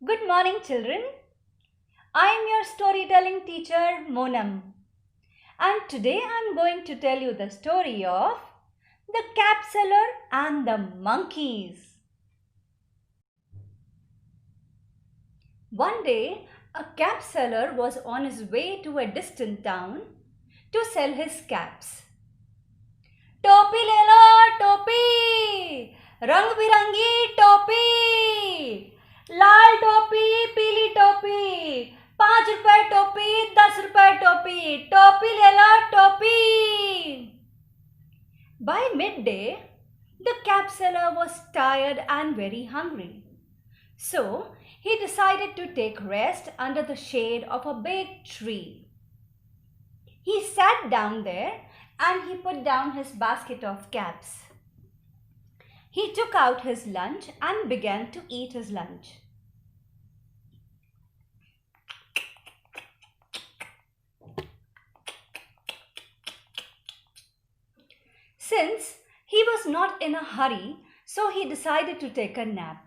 Good morning, children. I am your storytelling teacher, Monam. And today I am going to tell you the story of the cap seller and the monkeys. One day, a cap seller was on his way to a distant town to sell his caps. टोपी ले लो टोपी, रंग बिरंगी टोपी, लाल टोपी, पीली टोपी, 5 रुपए टोपी, 10 रुपए टोपी, टोपी ले लो टोपी. By midday, the cap seller was tired and very hungry. So, he decided to take rest under the shade of a big tree. He sat down there and he put down his basket of caps. He took out his lunch and began to eat his lunch. Since he was not in a hurry, so he decided to take a nap.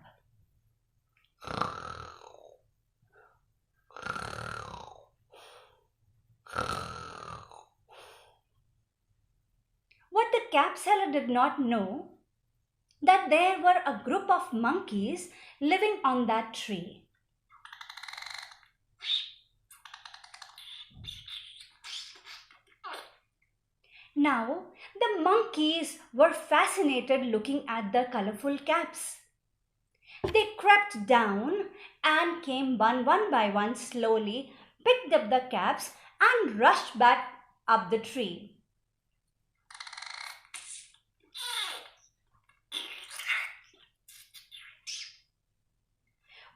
What the cap seller did not know that there were a group of monkeys living on that tree. Now, the monkeys were fascinated looking at the colorful caps. They crept down and came one by one slowly, picked up the caps and rushed back up the tree.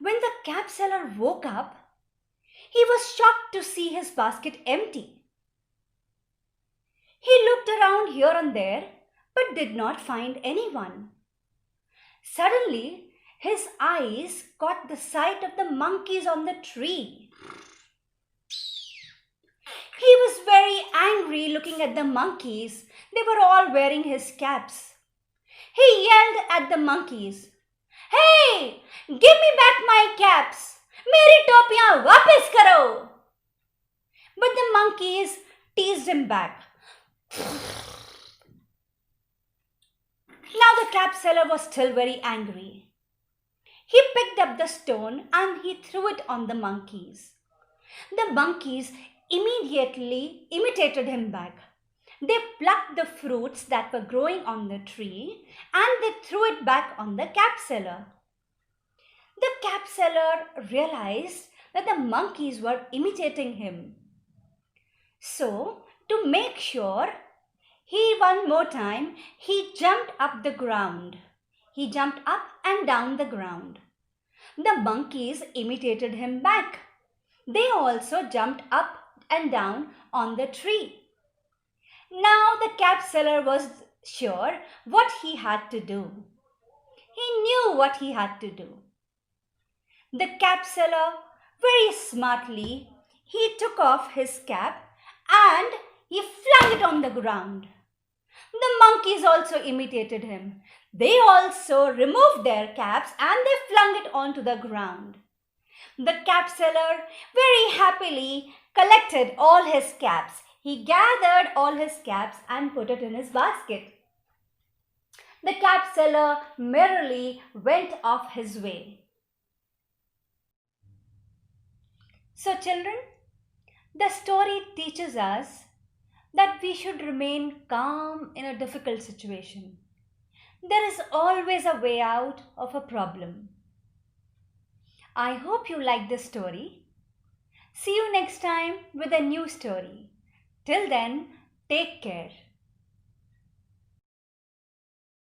When the cap seller woke up, he was shocked to see his basket empty. He looked around here and there, but did not find anyone. Suddenly, his eyes caught the sight of the monkeys on the tree. He was very angry looking at the monkeys. They were all wearing his caps. He yelled at the monkeys, "Hey, give me back my caps! मेरी टोपियां वापस करो!" But the monkeys teased him back. Now the cap seller was still very angry. He picked up the stone and he threw it on the monkeys. The monkeys immediately imitated him back. They plucked the fruits that were growing on the tree and they threw it back on the cap seller. The cap seller realized that the monkeys were imitating him. So, to make sure, one more time, he jumped up the ground. He jumped up and down the ground. The monkeys imitated him back. They also jumped up and down on the tree. Now the cap seller was sure what he had to do. He knew what he had to do. The cap seller, very smartly, he took off his cap and he flung it on the ground. The monkeys also imitated him. They also removed their caps and they flung it onto the ground. The cap seller very happily collected all his caps. He gathered all his caps and put it in his basket. The cap seller merrily went off his way. So children, the story teaches us that we should remain calm in a difficult situation. There is always a way out of a problem. I hope you like this story. See you next time with a new story. Till then, take care.